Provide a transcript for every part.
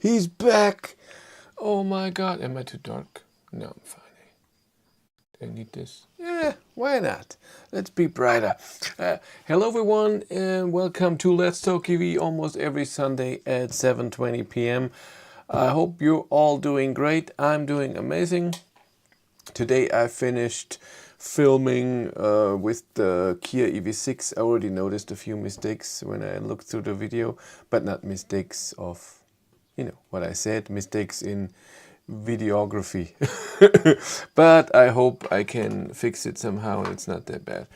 He's back. Oh my god. Am I too dark? No, I'm fine. Do I need this? Yeah, why not? Let's be brighter. Hello everyone and welcome to Let's Talk EV almost every Sunday at 7:20 p.m. I hope you're all doing great. I'm doing amazing. Today I finished filming with the Kia EV6. I already noticed a few mistakes when I looked through the video, but not mistakes of, you know, what I said, mistakes in videography. But I hope I can fix it somehow and it's not that bad.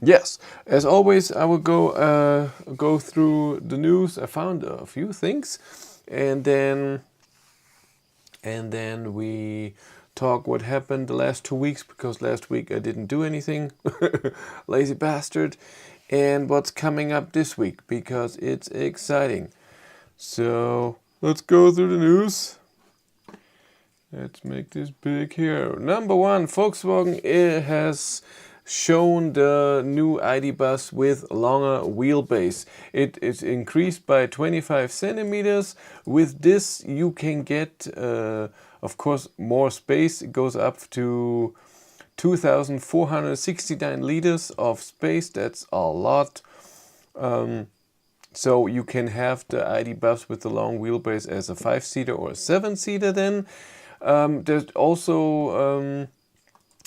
Yes, as always, I will go through the news. I found a few things, and then we talk what happened the last 2 weeks, because last week I didn't do anything. Lazy bastard. And what's coming up this week, because it's exciting. So let's go through the news. Let's make this big here. Number one, Volkswagen has shown the new ID. Bus with longer wheelbase. It is increased by 25 centimeters. With this you can get, of course, more space. It goes up to 2,469 liters of space. That's a lot. So you can have the ID. Bus with the long wheelbase as a 5-seater or a 7-seater then. There's also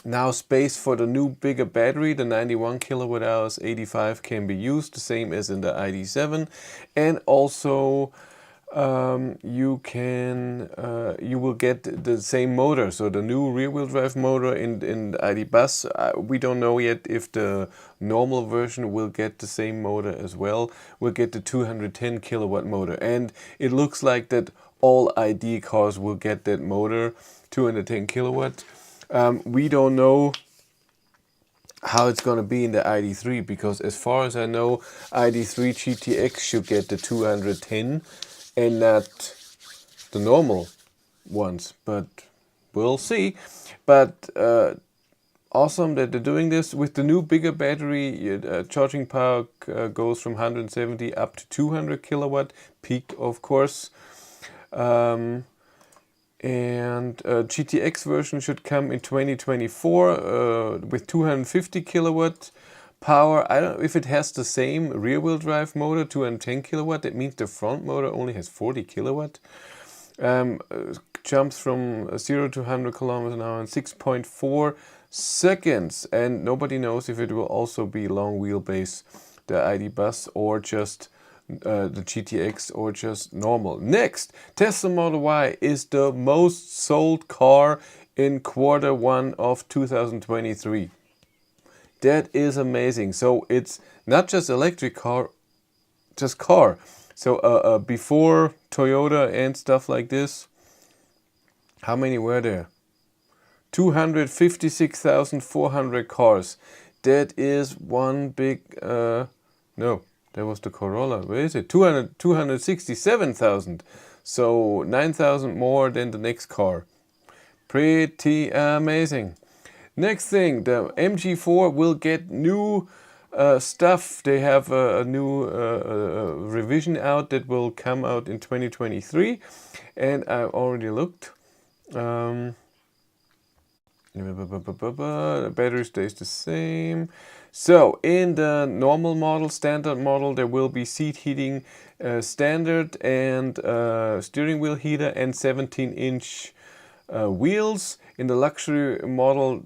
now space for the new bigger battery. The 91 kilowatt hours 85 can be used, the same as in the ID7. And also you will get the same motor, so the new rear-wheel drive motor in the ID. Bus. We don't know yet if the normal version will get the same motor as well. We'll get the 210 kilowatt motor, and it looks like that all ID cars will get that motor, 210 kilowatt. We don't know how it's going to be in the ID3, because as far as I know, ID3 GTX should get the 210 and not the normal ones, but we'll see. But awesome that they're doing this. With the new bigger battery, charging power goes from 170 up to 200 kilowatt peak, of course. And GTX version should come in 2024 with 250 kilowatt power. I don't know if it has the same rear-wheel drive motor, 210 kilowatt. That means the front motor only has 40 kilowatt. Jumps from 0 to 100 kilometers an hour in 6.4 seconds. And nobody knows if it will also be long wheelbase, the ID. Bus, or just the GTX, or just normal. Next, Tesla Model Y is the most sold car in Q1 of 2023. That is amazing. So it's not just electric car, just car. So before Toyota and stuff like this, how many were there? 256,400 cars. That is one big, no. That was the Corolla. Where is it? 267,000. So 9,000 more than the next car. Pretty amazing. Next thing, the MG4 will get new stuff. They have a new revision out that will come out in 2023. And I already looked. The battery stays the same. So in the normal model, standard model, there will be seat heating standard and steering wheel heater and 17-inch wheels. In the luxury model,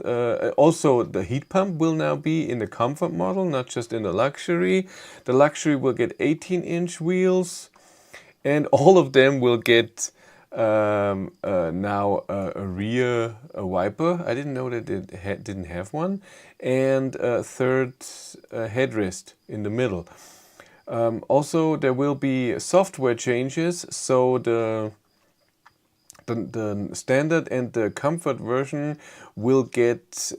also the heat pump will now be in the comfort model, not just in the luxury. The luxury will get 18-inch wheels, and all of them will get now a rear wiper. I didn't know that it didn't have one, and a third headrest in the middle. Also, there will be software changes, so the standard and the comfort version will get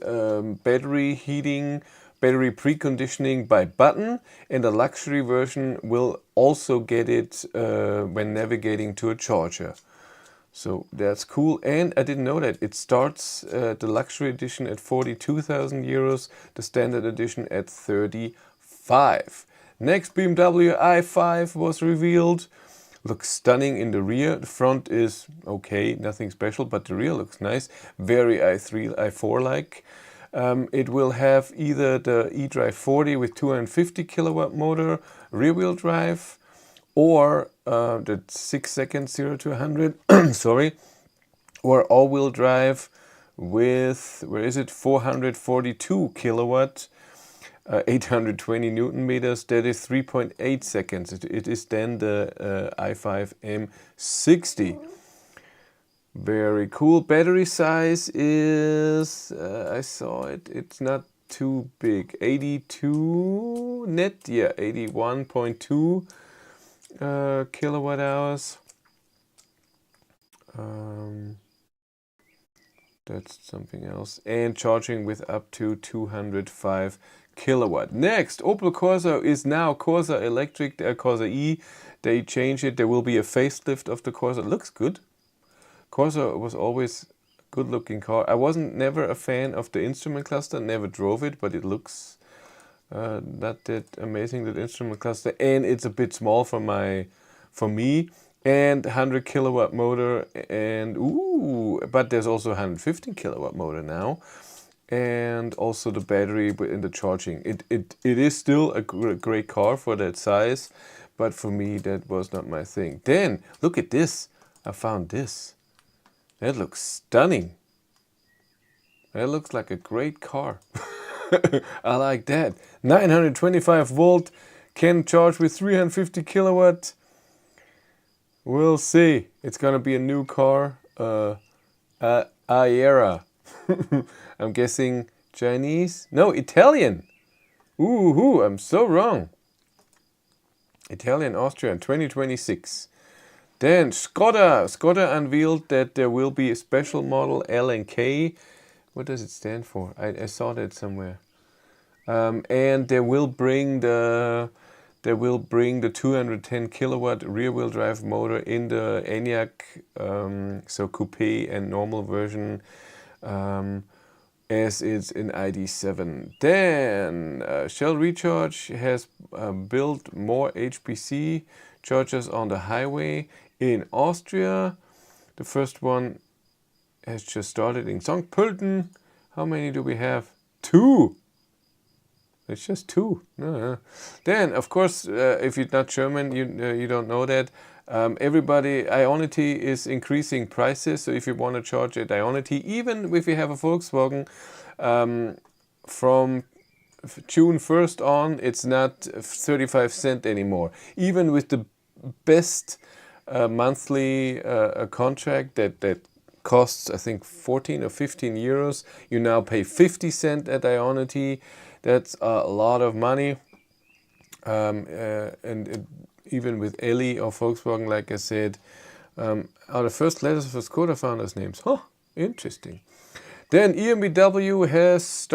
battery heating, battery preconditioning by button, and the luxury version will also get it when navigating to a charger. So that's cool. And I didn't know that it starts the luxury edition at 42,000 euros, the standard edition at 35. Next, BMW i5 was revealed. Looks stunning in the rear. The front is okay, nothing special, but the rear looks nice. Very i3, i4-like. It will have either the eDrive 40 with 250 kilowatt motor, rear-wheel drive, or the 6 seconds 0 to 100, sorry, or all-wheel drive with, where is it, 442 kilowatt, 820 Newton meters. That is 3.8 seconds. It is then the i5 M60. Very cool. Battery size is, I saw it, it's not too big. 82 net, yeah, 81.2 kilowatt hours. That's something else. And charging with up to 205 kilowatt. Next, Opel Corsa is now Corsa Electric, Corsa E. They changed it. There will be a facelift of the Corsa. It looks good. Corsa was always a good looking car. I wasn't never a fan of the instrument cluster, never drove it, but it looks not that amazing, that instrument cluster. And it's a bit small for me. And 100 kilowatt motor, and ooh, but there's also 115 kilowatt motor now. And also the battery in the charging. It is still a great car for that size, but for me that was not my thing. Then look at this. I found this. That looks stunning. That looks like a great car. I like that. 925 volt, can charge with 350 kilowatt. We'll see. It's gonna be a new car. Aera. I'm guessing Chinese? No, Italian. Ooh, I'm so wrong. Italian, Austrian, 2026. Then Skoda unveiled that there will be a special model L and K. What does it stand for? I saw that somewhere. And they will bring the 210 kilowatt rear-wheel drive motor in the Enyaq, so coupe and normal version, as it's in ID.7. Then Shell Recharge has built more HPC chargers on the highway in Austria. The first one has just started in St. Pölten. How many do we have? 2. It's just 2. No. Then, of course, if you're not German, you don't know that. Everybody, Ionity is increasing prices. So if you want to charge at Ionity, even if you have a Volkswagen, from June 1st on, it's not 35 cents anymore. Even with the best monthly contract that costs, I think, 14 or 15 euros, you now pay 50 cents at Ionity. That's a lot of money, and even with Elli or Volkswagen, like I said, are the first letters for Skoda founders' names. Huh, interesting. Then EMBW has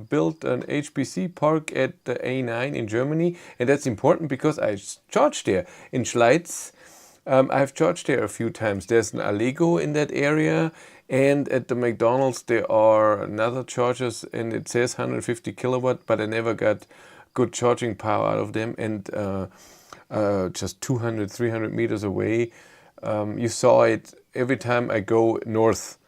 built an HPC park at the A9 in Germany, and that's important because I charged there in Schleiz. I've charged there a few times. There's an Allego in that area. And at the McDonald's there are another chargers, and it says 150 kilowatt, but I never got good charging power out of them. And just 200, 300 meters away, you saw it every time I go north.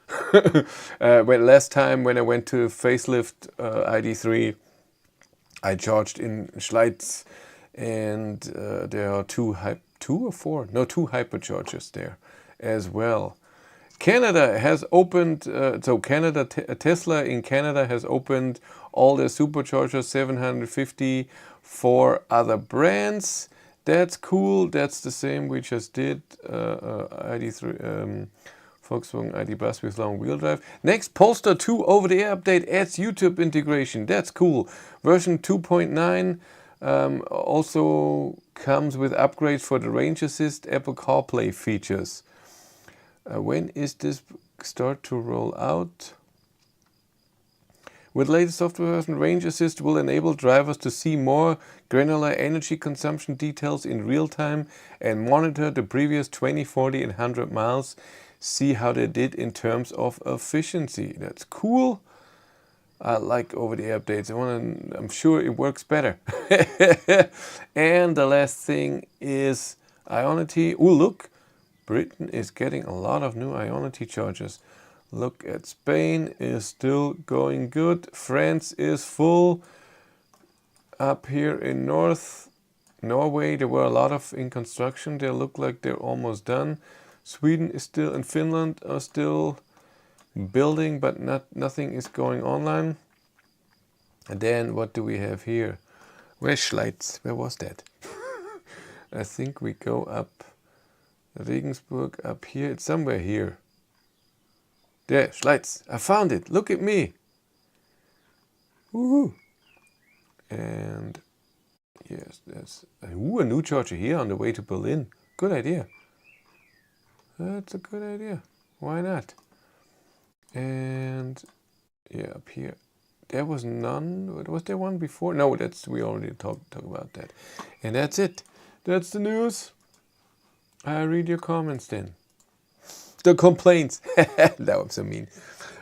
Last time when I went to facelift ID.3, I charged in Schleiz, and there are two hyperchargers there as well. Canada has opened, Tesla in Canada has opened all their superchargers, 750 for other brands. That's cool. That's the same we just did. ID.3, Volkswagen ID Bus with long wheel drive. Next, Polestar 2 over-the-air update adds YouTube integration. That's cool. Version 2.9 also comes with upgrades for the range assist, Apple CarPlay features. When is this start to roll out? With latest software version, Range Assist will enable drivers to see more granular energy consumption details in real time and monitor the previous 20, 40 and 100 miles. See how they did in terms of efficiency. That's cool. I like over-the-air updates. I'm sure it works better. And the last thing is Ionity. Oh, look, Britain is getting a lot of new Ionity chargers. Look at Spain is still going good. France is full. Up here in North Norway, there were a lot of in construction. They look like they're almost done. Sweden is still, and Finland are still building, but nothing is going online. And then what do we have here? Where's Schleiz? Where was that? I think we go up Regensburg up here. It's somewhere here. There, Schleiz. I found it. Look at me. Woohoo! And yes, there's a new charger here on the way to Berlin. Good idea. That's a good idea. Why not? And yeah, up here, there was none. Was there one before? No, we already talked about that. And that's it. That's the news. I read your comments then. The complaints. That was so mean.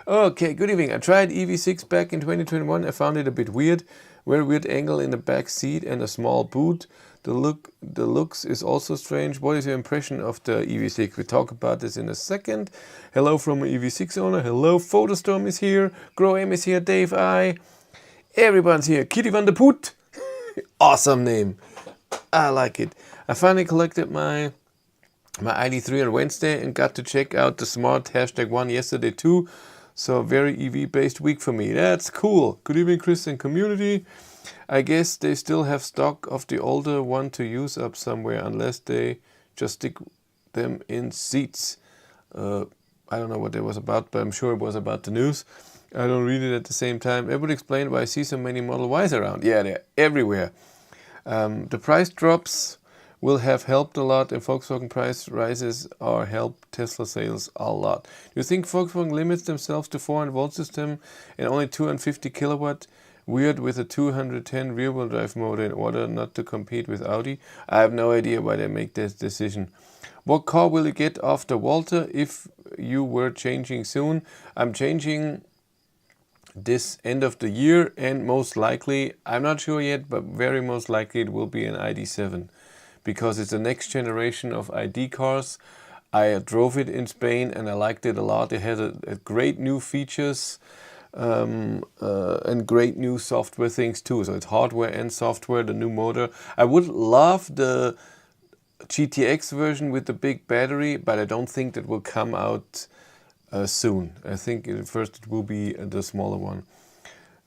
Okay, good evening. I tried EV6 back in 2021. I found it a bit weird. Very weird angle in the back seat and a small boot. The looks is also strange. What is your impression of the EV6? We'll talk about this in a second. Hello from an EV6 owner. Hello, Photostorm is here. Graham is here. Dave I. Everyone's here. Kitty van der Poot. Awesome name. I like it. I finally collected my ID3 on Wednesday and got to check out the smart #1 yesterday too. So very EV based week for me. That's cool. Good evening, Chris and community. I guess they still have stock of the older one to use up somewhere unless they just stick them in seats. I don't know what that was about, but I'm sure it was about the news. I don't read it at the same time. It would explain why I see so many Model Ys around. Yeah, they're everywhere. The price drops will have helped a lot, and Volkswagen price rises are helped Tesla sales a lot. Do you think Volkswagen limits themselves to 400 volt system and only 250 kilowatt? Weird with a 210 rear-wheel drive motor in order not to compete with Audi? I have no idea why they make this decision. What car will you get after Walter if you were changing soon? I'm changing this end of the year, and most likely, I'm not sure yet, but very most likely it will be an ID7. Because it's the next generation of ID cars. I drove it in Spain and I liked it a lot. It had a great new features and great new software things too. So it's hardware and software, the new motor. I would love the GTX version with the big battery, but I don't think that will come out soon. I think first it will be the smaller one.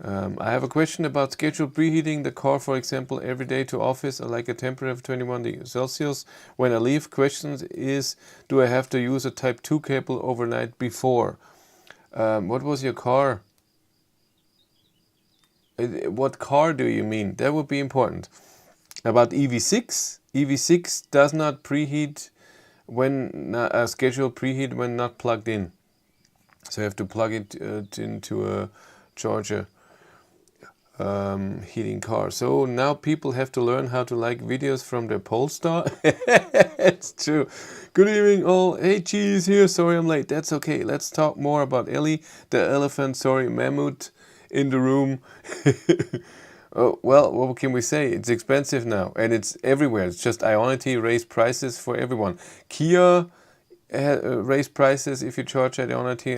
I have a question about scheduled preheating the car, for example, every day to office, like a temperature of 21 degrees Celsius. When I leave, questions is, do I have to use a Type 2 cable overnight before? What was your car? What car do you mean? That would be important. About EV6, EV6 does not preheat when scheduled preheat when not plugged in. So you have to plug it into a charger. Heating car. So now people have to learn how to like videos from their Polestar. It's true. Good evening all. Hey, Cheese here. Sorry I'm late. That's okay. Let's talk more about Ellie, the elephant, sorry, mammoth in the room. Oh, well, what can we say? It's expensive now and it's everywhere. It's just Ionity raised prices for everyone. Kia raised prices if you charge at Ionity.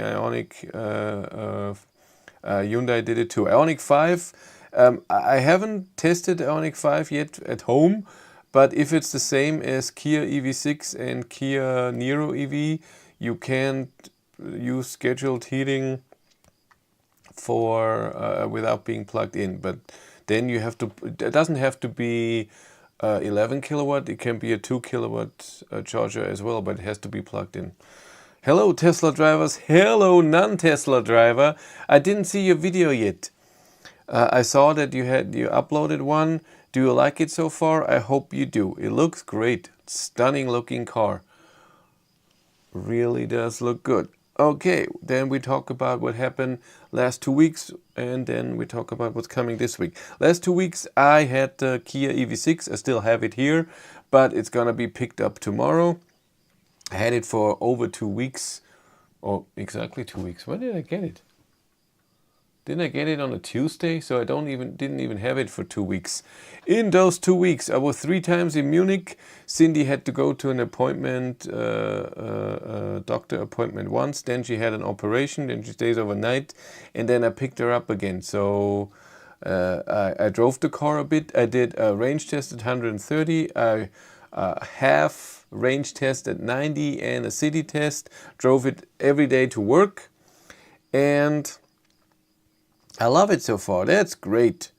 Hyundai did it too. Ioniq 5, I haven't tested Ioniq 5 yet at home, but if it's the same as Kia EV6 and Kia Niro EV, you can't use scheduled heating for without being plugged in. But then you have to. It doesn't have to be 11 kilowatt. It can be a 2 kilowatt charger as well, but it has to be plugged in. Hello Tesla drivers, hello non-Tesla driver. I didn't see your video yet. I saw that you uploaded one. Do you like it so far? I hope you do. It looks great. Stunning looking car. Really does look good. Okay, then we talk about what happened last 2 weeks and then we talk about what's coming this week. Last 2 weeks I had the Kia EV6. I still have it here, but it's gonna be picked up tomorrow. I had it for over 2 weeks, or exactly 2 weeks. When did I get it? Didn't I get it on a Tuesday? So I didn't even have it for 2 weeks. In those 2 weeks, I was 3 times in Munich. Cindy had to go to an appointment, doctor appointment once. Then she had an operation. Then she stays overnight, and then I picked her up again. So I drove the car a bit. I did a range test at 130. Half range test at 90 and a city test. Drove it every day to work, and I love it so far. That's great.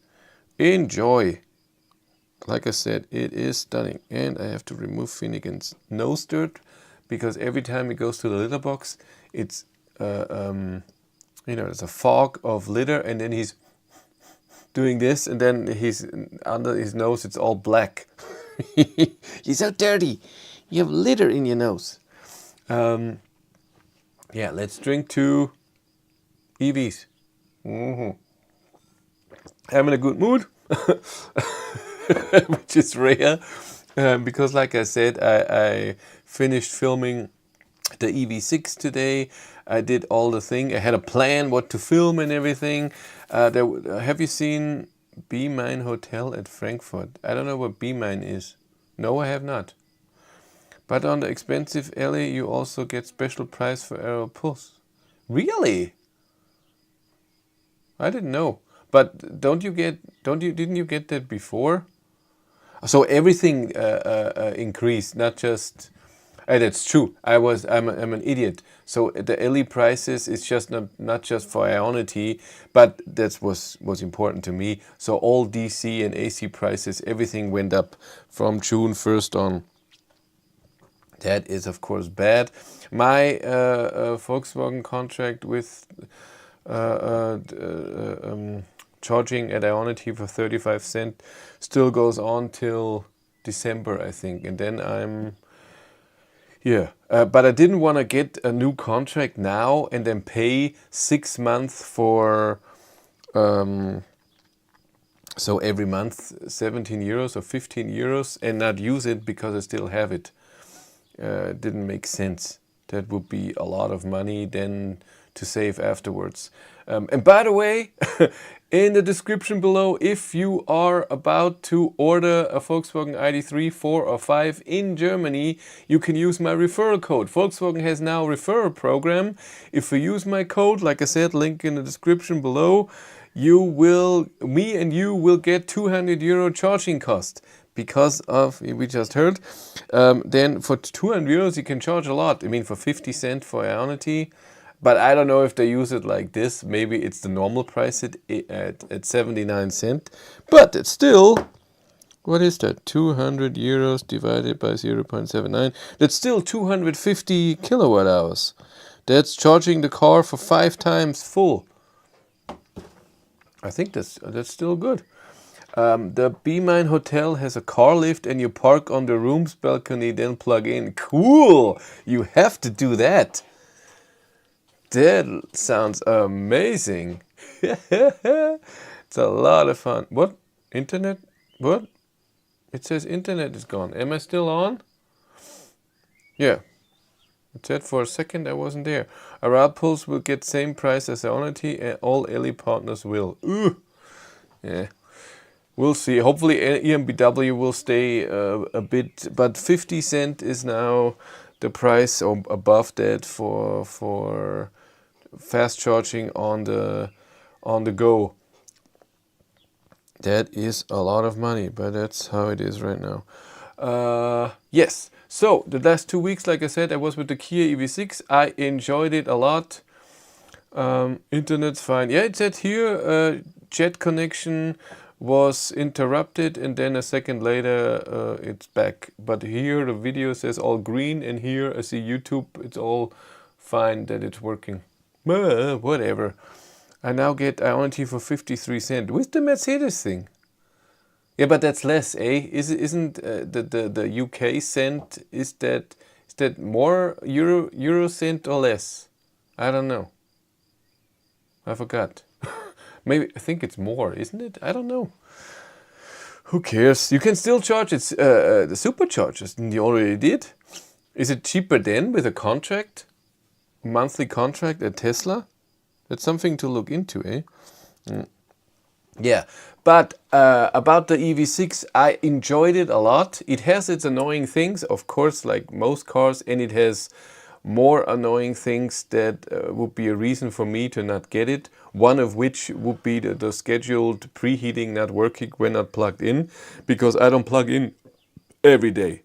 Enjoy. Like I said, it is stunning. And I have to remove Finnegan's nose dirt, because every time he goes to the litter box, it's there's a fog of litter, and then he's doing this, and then he's under his nose, it's all black. You're so dirty. You have litter in your nose. Yeah, let's drink to EVs. I'm in a good mood, which is rare, because like I said, I finished filming the EV6 today. I did all the thing. I had a plan what to film and everything. Have you seen B Mine Hotel at Frankfurt? I don't know what B Mine is. No, I have not. But on the expensive alley, you also get special price for Aero Pulse. Really? I didn't know. But didn't you get that before? So everything increased, not just. That's true. I'm an idiot. So the LE prices is just not just for Ionity, but that was important to me. So all DC and AC prices, everything went up from June 1st on. That is of course bad. My Volkswagen contract with charging at Ionity for 35 cents still goes on till December, I think, and then I'm. Yeah, but I didn't want to get a new contract now and then pay 6 months for, so every month 17 euros or 15 euros and not use it because I still have it. Didn't make sense. That would be a lot of money then to save afterwards. And by the way, in the description below, if you are about to order a Volkswagen ID3, 4 or 5 in Germany, you can use my referral code. Volkswagen has now a referral program. If you use my code, like I said, link in the description below, me and you will get 200 euro charging cost. Because of, we just heard, then for 200 euros you can charge a lot. I mean, for 50 cents for Ionity. But I don't know if they use it like this. Maybe it's the normal price at 79 cents. But it's still, what is that? 200 euros divided by 0.79. That's still 250 kilowatt hours. That's charging the car for 5 times full. I think that's still good. The B Mine Hotel has a car lift and you park on the room's balcony, then plug in. Cool! You have to do that. That sounds amazing. It's a lot of fun. What? Internet? What? It says internet is gone. Am I still on? Yeah. It said for a second I wasn't there. Aralpulse will get same price as Ionity and all LE partners will. Ooh. Yeah. We'll see. Hopefully EMBW will stay a bit, but 50 cents is now the price or above that for fast charging on the go. That is a lot of money, but that's how it is right now. Yes. So the last 2 weeks, like I said, I was with the Kia EV6. I enjoyed it a lot. Internet's fine. Yeah, it said here chat connection was interrupted and then a second later it's back. But here the video says all green and here I see YouTube, it's all fine that it's working. Whatever. I now get Ionity for 53 cents with the Mercedes thing. Yeah, but that's less, eh? Isn't the UK cent, is that more euro cent or less? I don't know. I forgot. Maybe, I think it's more, isn't it? I don't know. Who cares? You can still charge it, the superchargers, and you already did. Is it cheaper then with a contract? Monthly contract at Tesla? That's something to look into, eh? Yeah, but about the EV6, I enjoyed it a lot. It has its annoying things, of course, like most cars, and it has more annoying things that would be a reason for me to not get it. One of which would be the scheduled preheating not working when not plugged in, because I don't plug in every day.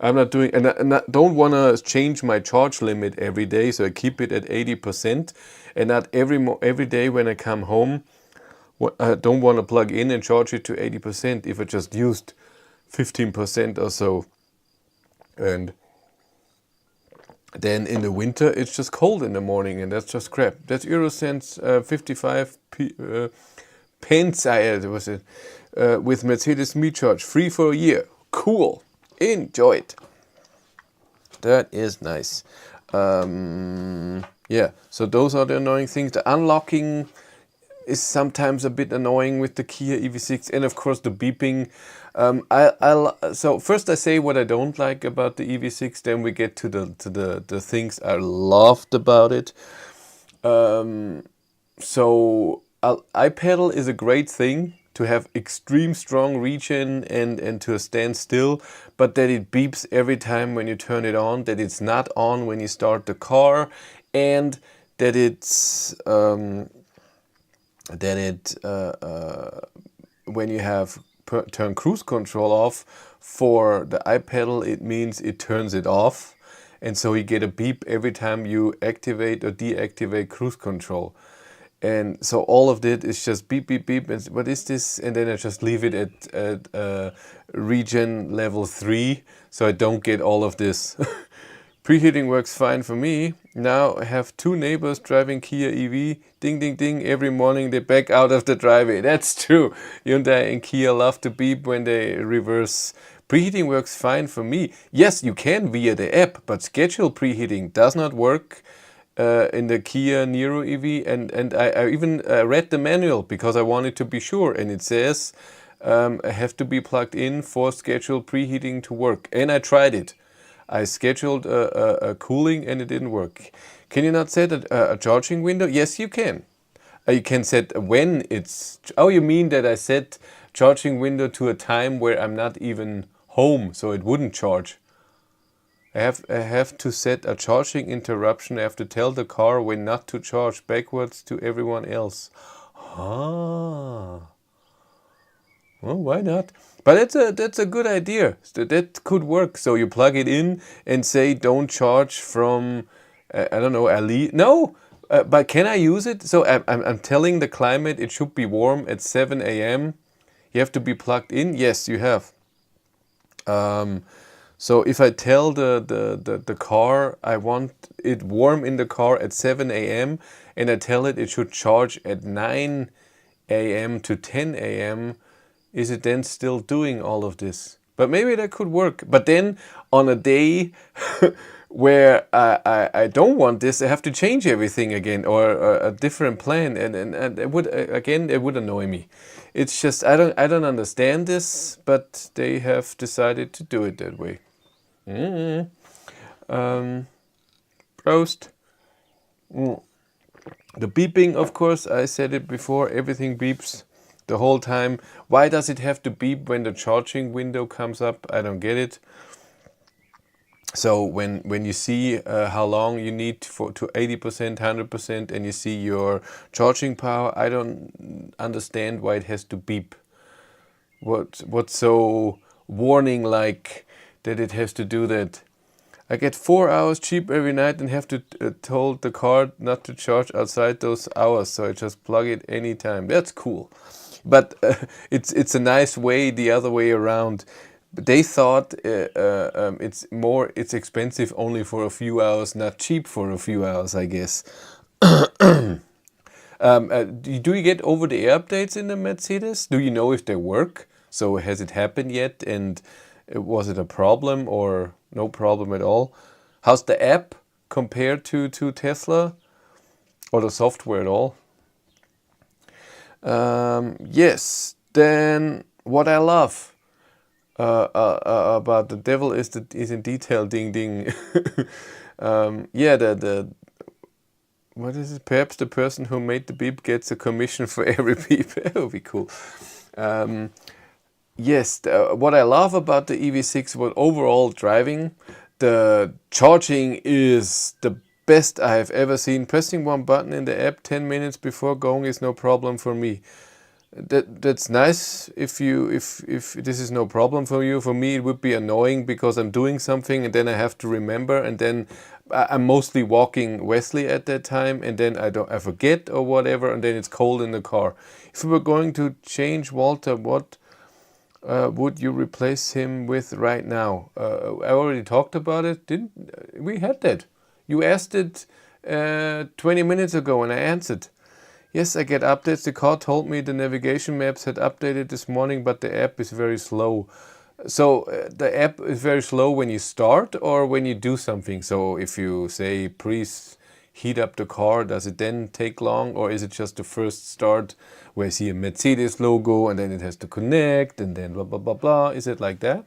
I'm not doing, and I don't want to change my charge limit every day, so I keep it at 80%, and not every day when I come home. I don't want to plug in and charge it to 80% if I just used 15% or so. And then in the winter, it's just cold in the morning, and that's just crap. That's Eurocents 55 pence I had, was it, with Mercedes Me Charge, free for a year. Cool. Enjoy it. That is nice. Yeah, so those are the annoying things. The unlocking is sometimes a bit annoying with the Kia EV6, and of course the beeping. So first I say what I don't like about the EV6, then we get to the things I loved about it. So iPedal is a great thing to have extreme strong regen and to stand still, but that it beeps every time when you turn it on, that it's not on when you start the car, and that it's when you have turn cruise control off for the iPedal, it means it turns it off, and so you get a beep every time you activate or deactivate cruise control. And so all of it is just beep, beep, beep, and what is this? And then I just leave it at regen level 3, so I don't get all of this. Preheating works fine for me. Now I have 2 neighbors driving Kia EV. Ding, ding, ding. Every morning they back out of the driveway. That's true. Hyundai and Kia love to beep when they reverse. Preheating works fine for me. Yes, you can via the app, but scheduled preheating does not work in the Kia Niro EV. And I even read the manual because I wanted to be sure. And it says I have to be plugged in for scheduled preheating to work. And I tried it. I scheduled a cooling and it didn't work. Can you not set a charging window? Yes, you can. You can set when it's... Oh, you mean that I set charging window to a time where I'm not even home, so it wouldn't charge. I have to set a charging interruption. I have to tell the car when not to charge backwards to everyone else. Ah. Well, why not? But that's a good idea. That could work. So you plug it in and say, don't charge from, I don't know, Ali. No, but can I use it? So I'm telling the climate it should be warm at 7 a.m. You have to be plugged in. Yes, you have. So if I tell the car I want it warm in the car at 7 a.m. and I tell it should charge at 9 a.m. to 10 a.m., is it then still doing all of this? But maybe that could work. But then on a day where I don't want this, I have to change everything again, or a different plan, and it would again, it would annoy me. It's just I don't understand this, but they have decided to do it that way. Prost. The beeping, of course, I said it before, everything beeps the whole time. Why does it have to beep when the charging window comes up? I don't get it. So when you see how long you need to 80%, 100%, and you see your charging power, I don't understand why it has to beep. What's so warning like that it has to do that? I get 4 hours cheap every night and have to told the car not to charge outside those hours, so I just plug it anytime. That's cool. But it's a nice way the other way around. They thought it's expensive only for a few hours, not cheap for a few hours, I guess. Do you get over-the-air updates in the Mercedes? Do you know if they work? So has it happened yet? And was it a problem or no problem at all? How's the app compared to Tesla? Or the software at all? Yes, then what I love about the devil is in detail, ding ding. Yeah, what is it? Perhaps the person who made the beep gets a commission for every beep. That would be cool. Yes, what I love about the EV6 was overall driving. The charging is the best I have ever seen. Pressing one button in the app 10 minutes before going is no problem for me. That's nice if this is no problem for you. For me it would be annoying because I'm doing something and then I have to remember, and then I'm mostly walking Wesley at that time, and then I forget or whatever, and then it's cold in the car. If we were going to change Walter, what would you replace him with right now? I already talked about it. Didn't we had that? You asked it 20 minutes ago and I answered. Yes, I get updates. The car told me the navigation maps had updated this morning, but the app is very slow. So the app is very slow when you start or when you do something. So if you say, please heat up the car, does it then take long? Or is it just the first start where I see a Mercedes logo and then it has to connect and then blah, blah, blah, blah? Is it like that?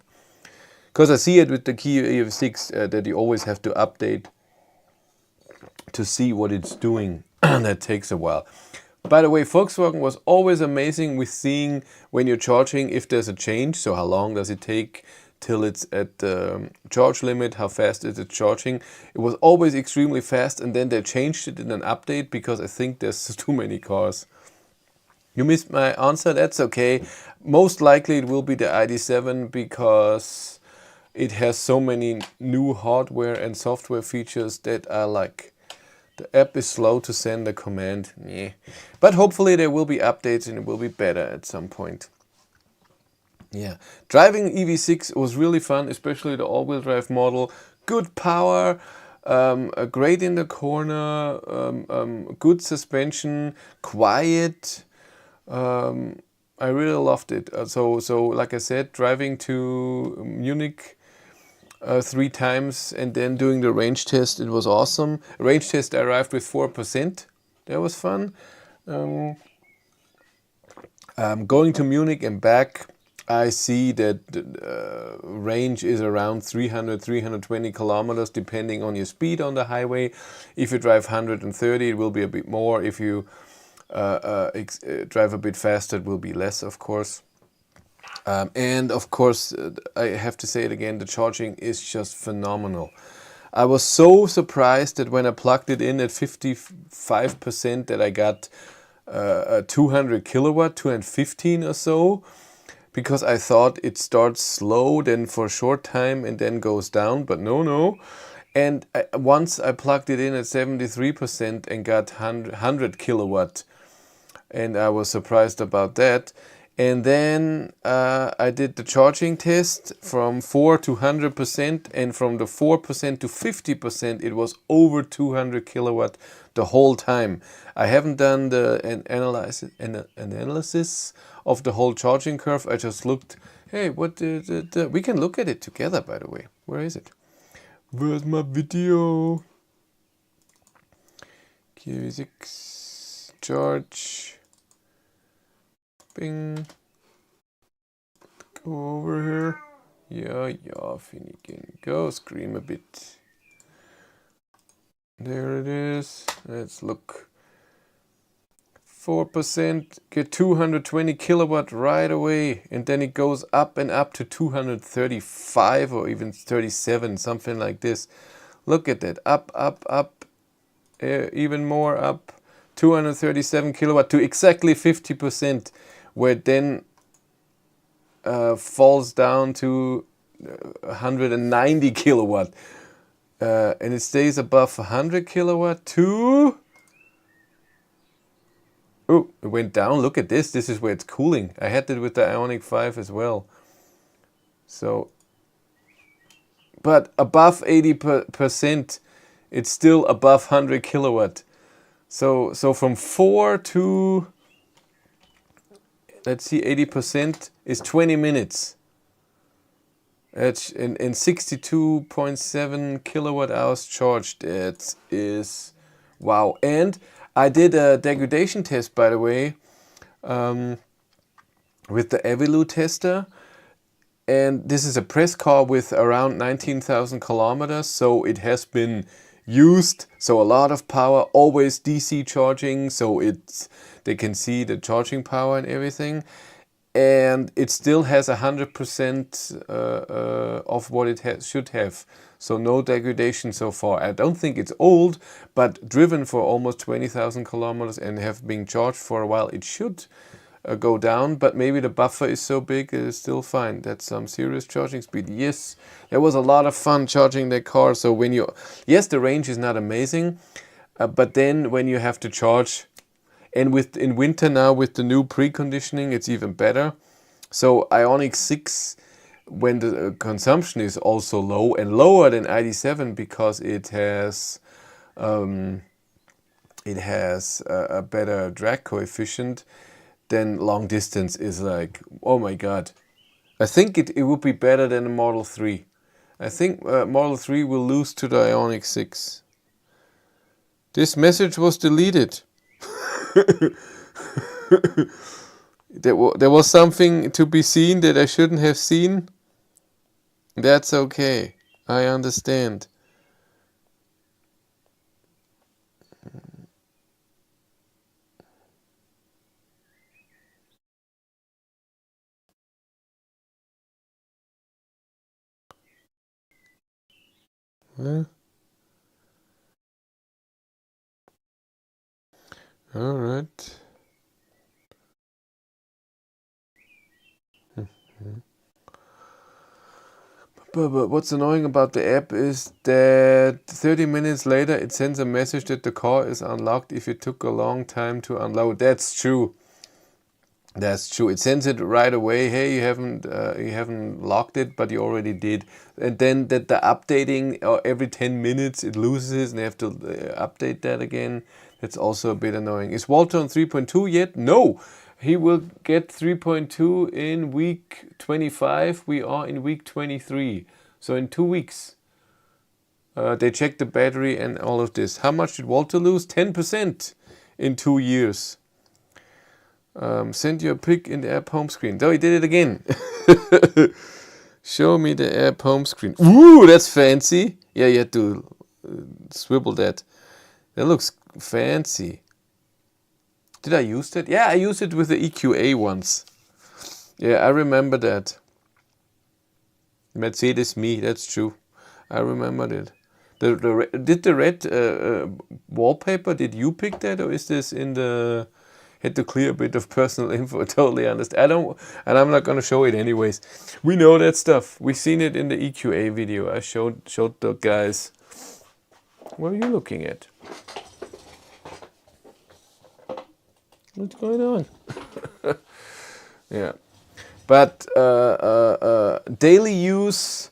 Because I see it with the Kia EV6 that you always have to update to see what it's doing. That takes a while. By the way, Volkswagen was always amazing with seeing when you're charging if there's a change. So how long does it take till it's at the charge limit? How fast is it charging? It was always extremely fast, and then they changed it in an update because I think there's too many cars. You missed my answer, that's okay. Most likely it will be the ID.7 because it has so many new hardware and software features that I like. The app is slow to send a command. Yeah. But hopefully there will be updates and it will be better at some point. Yeah. Driving EV6 was really fun, especially the all-wheel drive model. Good power, great in the corner, good suspension, quiet. I really loved it. So like I said, driving to Munich 3 times and then doing the range test, it was awesome. Range test, I arrived with 4%. That was fun. Going to Munich and back, I see that the range is around 300-320 kilometers depending on your speed on the highway. If you drive 130, it will be a bit more. If you drive a bit faster, it will be less, of course. And of course, I have to say it again, the charging is just phenomenal. I was so surprised that when I plugged it in at 55% that I got 200 kilowatt, 215 or so, because I thought it starts slow, then for a short time and then goes down, but no. And once I plugged it in at 73% and got 100 kilowatt, and I was surprised about that. And then I did the charging test from 4 to 100%, and from the 4% to 50% it was over 200 kilowatt the whole time. I haven't done an analysis of the whole charging curve. I just looked, hey, what we can look at it together, by the way. Where is it? Where's my video? EV6 charge. Bing. Go over here. Yeah, Finnegan. Go scream a bit. There it is. Let's look. 4%, get 220 kilowatt right away, and then it goes up and up to 235 or even 37, something like this. Look at that. Up, even more up. 237 kilowatt to exactly 50%, where it then falls down to 190 kilowatt. And it stays above 100 kilowatt to... Oh, it went down. Look at this. This is where it's cooling. I had it with the Ioniq 5 as well. So, but above 80%, it's still above 100 kilowatt. So from 4 to, let's see, 80% is 20 minutes. It's in 62.7 kilowatt hours charged. That is, wow. And I did a degradation test, by the way, with the Evolute tester. And this is a press car with around 19,000 kilometers. So it has been used, so a lot of power, always DC charging, so they can see the charging power and everything. And it still has 100% of what it should have. So no degradation so far. I don't think it's old, but driven for almost 20,000 kilometers and have been charged for a while, it should go down. But maybe the buffer is so big, it is still fine. That's some serious charging speed. Yes, there was a lot of fun charging that car. So when yes, the range is not amazing, but then when you have to charge, and in winter now with the new preconditioning, it's even better. So Ioniq 6, when the consumption is also low and lower than ID7 because it has a better drag coefficient, then long distance is like, oh my god. I think it would be better than the Model 3. I think Model 3 will lose to the Ioniq 6. This message was deleted. There was something to be seen that I shouldn't have seen. That's okay. I understand. Well, all right. But what's annoying about the app is that 30 minutes later it sends a message that the car is unlocked if it took a long time to unload. That's true. That's true. It sends it right away. Hey, you haven't locked it, but you already did. And then that the updating every 10 minutes it loses, and they have to update that again. That's also a bit annoying. Is Walter on 3.2 yet? No. He will get 3.2 in week 25. We are in week 23. So in 2 weeks. They check the battery and all of this. How much did Walter lose? 10% in 2 years. Send you a pic in the app home screen. Oh, he did it again. Show me the app home screen. Ooh, that's fancy. Yeah, you had to swivel that. That looks fancy. Did I use that? Yeah, I used it with the EQA once. Yeah, I remember that. Mercedes Me, that's true. I remembered it. Did the red wallpaper, did you pick that, or is this in the... Had to clear a bit of personal info. Totally understand. And I'm not gonna show it anyways. We know that stuff. We've seen it in the EQA video. I showed the guys. What are you looking at? What's going on? Yeah, but daily use.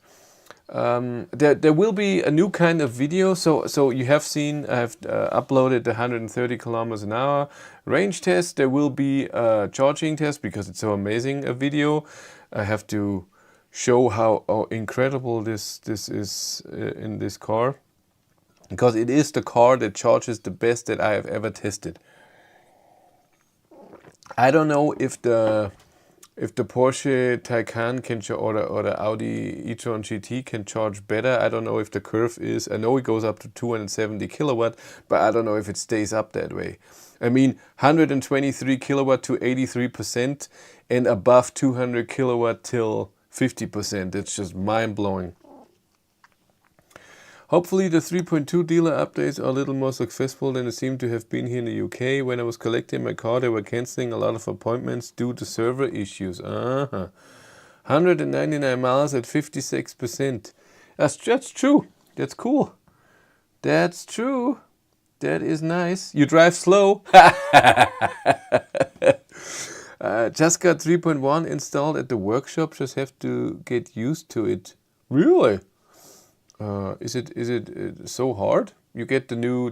There will be a new kind of video. So you have seen I have uploaded the 130 kilometers an hour range test. There will be a charging test because it's so amazing a video. I have to show how incredible this is in this car, because it is the car that charges the best that I have ever tested. I don't know if the Porsche Taycan can or the Audi e-tron GT can charge better. I don't know if the curve is. I know it goes up to 270 kilowatt, but I don't know if it stays up that way. I mean, 123 kilowatt to 83% and above 200 kilowatt till 50%. It's just mind-blowing. Hopefully the 3.2 dealer updates are a little more successful than it seemed to have been here in the UK. When I was collecting my car, they were cancelling a lot of appointments due to server issues. 199 miles at 56%. That's true. That's cool. That's true. That is nice. You drive slow. Just got 3.1 installed at the workshop. Just have to get used to it. Really? Is it so hard? You get the new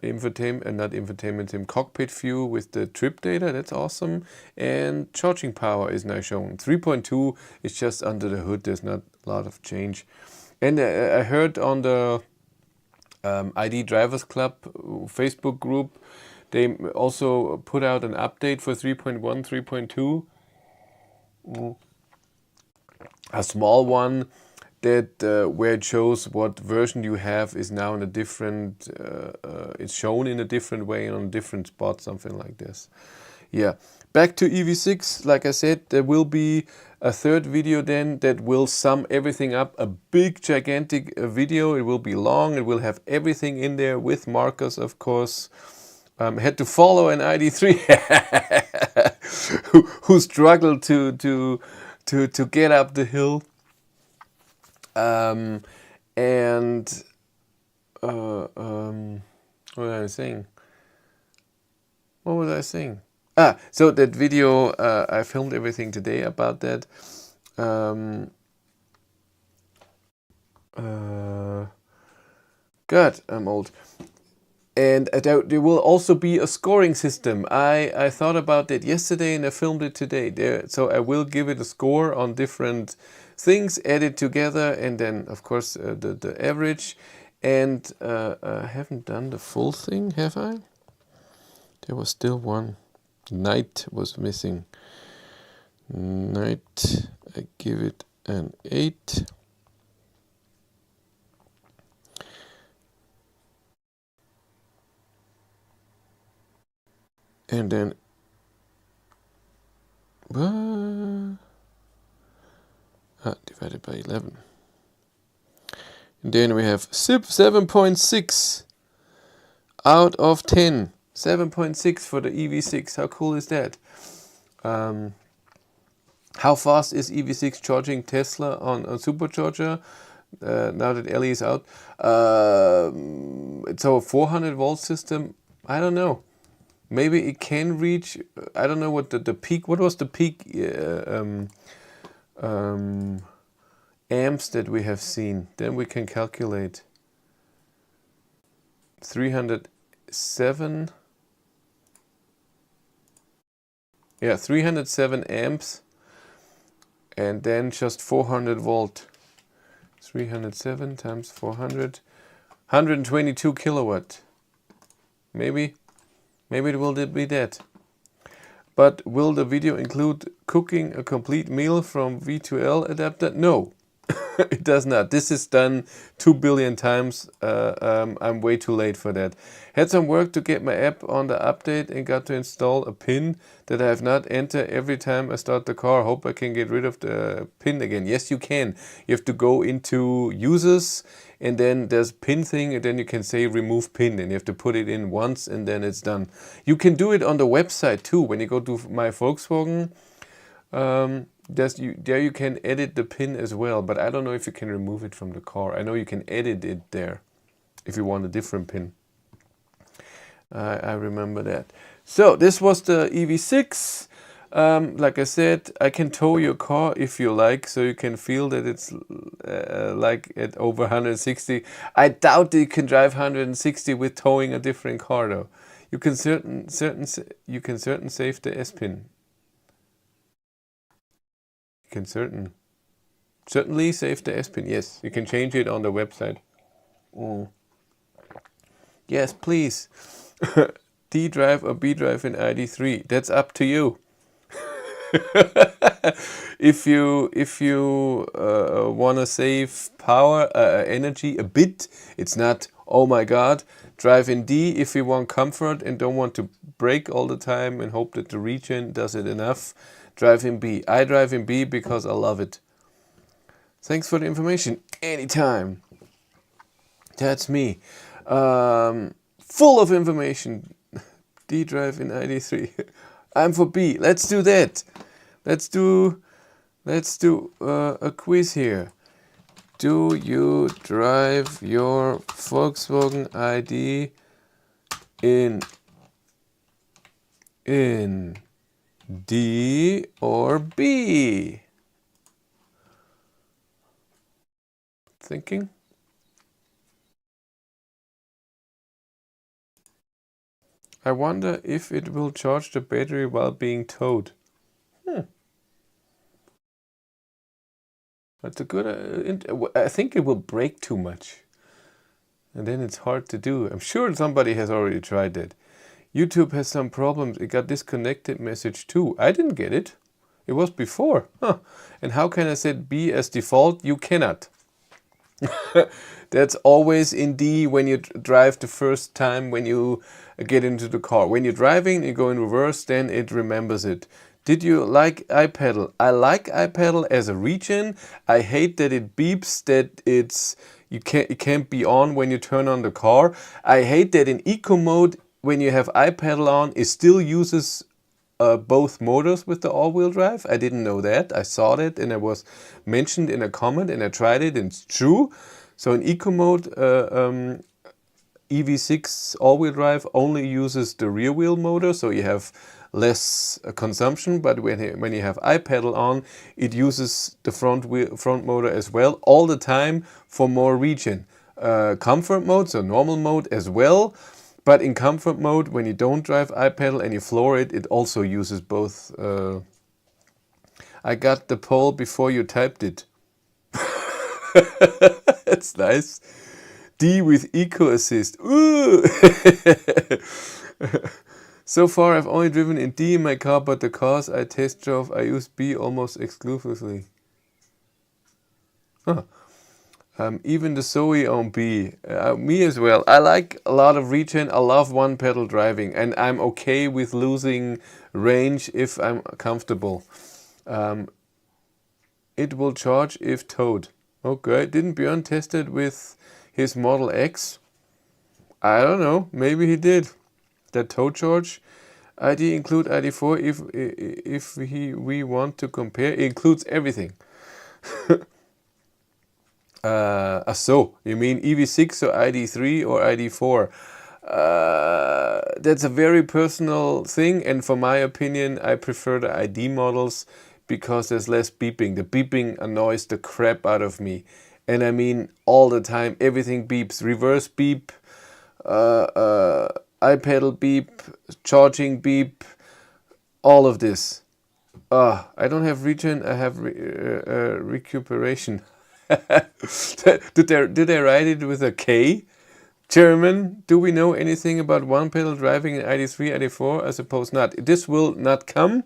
infotainment cockpit view with the trip data. That's awesome. And charging power is now shown. 3.2 is just under the hood. There's not a lot of change. And I heard on the ID Drivers Club Facebook group, they also put out an update for 3.1, 3.2. A small one. that where it shows what version you have is now in a different, it's shown in a different way on a different spot, something like this. Yeah, back to EV6. Like I said, there will be a third video then that will sum everything up, a big gigantic video. It will be long, it will have everything in there with markers, of course. Had to follow an ID3 who struggled to get up the hill. What was I saying? What was I saying? So that video, I filmed everything today about that. God, I'm old. And there will also be a scoring system. I thought about that yesterday and I filmed it today. So I will give it a score on different things, add it together, and then of course the average. And I haven't done the full thing, have I? There was still one. Night was missing. Night, I give it an 8. And then divided by 11. And then we have 7.6 out of 10. 7.6 for the EV6. How cool is that? How fast is EV6 charging Tesla on supercharger? Now that Ellie is out. It's a 400 volt system. I don't know. Maybe it can reach, I don't know what the peak, what was the peak amps that we have seen? Then we can calculate. 307. Yeah, 307 amps. And then just 400 volt. 307 times 400. 122 kilowatt. Maybe it will be that. But will the video include cooking a complete meal from V2L adapter? No, it does not. This is done 2 billion times. I'm way too late for that. Had some work to get my app on the update and got to install a pin that I have not entered every time I start the car. Hope I can get rid of the pin again. Yes, you can. You have to go into users and then there's pin thing and then you can say remove pin and you have to put it in once and then it's done. You can do it on the website too. When you go to My Volkswagen, there you can edit the pin as well, but I don't know if you can remove it from the car. I know you can edit it there if you want a different pin. I remember that. So this was the EV6. Like I said, I can tow your car if you like, so you can feel that it's like at over 160. I doubt you can drive 160 with towing a different car though. You can certain save the S pin. You can certainly save the S pin. Yes, you can change it on the website. Yes, please. D drive or B drive in ID3. That's up to you. If you want to save power, energy a bit, it's not, oh my god, drive in D if you want comfort and don't want to brake all the time and hope that the regen does it enough. Drive in B. I drive in B because I love it. Thanks for the information. Anytime. That's me. Full of information. D drive in ID3. I'm for B. Let's do that. Let's do a quiz here. Do you drive your Volkswagen ID in D or B? Thinking? I wonder if it will charge the battery while being towed. That's a good... I think it will break too much. And then it's hard to do. I'm sure somebody has already tried that. YouTube has some problems. It got disconnected message too. I didn't get it. It was before. Huh. And how can I set B as default? You cannot. That's always in D when you drive the first time when you get into the car. When you're driving, you go in reverse, then it remembers it. Did you like iPedal? I like iPedal as a region. I hate that it beeps, that it can't be on when you turn on the car. I hate that in eco mode, when you have iPedal on, it still uses both motors with the all-wheel drive. I didn't know that. I saw that and it was mentioned in a comment and I tried it and it's true. So in eco mode, EV6 all-wheel drive only uses the rear wheel motor, so you have less consumption. But when you have iPedal on, it uses the front motor as well all the time for more regen. Comfort mode, so normal mode as well. But in comfort mode, when you don't drive iPedal and you floor it, it also uses both. I got the poll before you typed it. That's nice. D with Eco Assist. Ooh! So far I've only driven in D in my car, but the cars I test drove I use B almost exclusively. Huh. Even the Zoe on B. Me as well. I like a lot of regen. I love one pedal driving and I'm okay with losing range if I'm comfortable. It will charge if towed. Okay, didn't Björn test it with his Model X? I don't know, maybe he did. That tow charge. ID include ID4 if we want to compare. It includes everything. So you mean EV6 or ID3 or ID4? That's a very personal thing, and for my opinion, I prefer the ID models because there's less beeping. The beeping annoys the crap out of me, and I mean all the time. Everything beeps. Reverse beep, iPedal beep, charging beep, all of this. I don't have regen. I have recuperation. Did they write it with a K? German, do we know anything about one pedal driving in ID3, ID4? I suppose not. This will not come.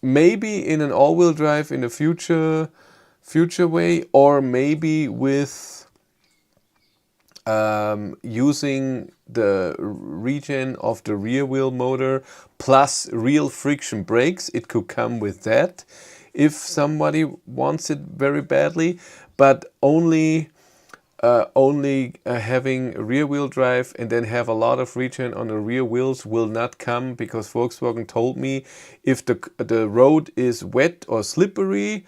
Maybe in an all-wheel drive in the future way, or maybe with using the regen of the rear wheel motor plus real friction brakes. It could come with that if somebody wants it very badly, but only having rear wheel drive and then have a lot of regen on the rear wheels will not come, because Volkswagen told me if the road is wet or slippery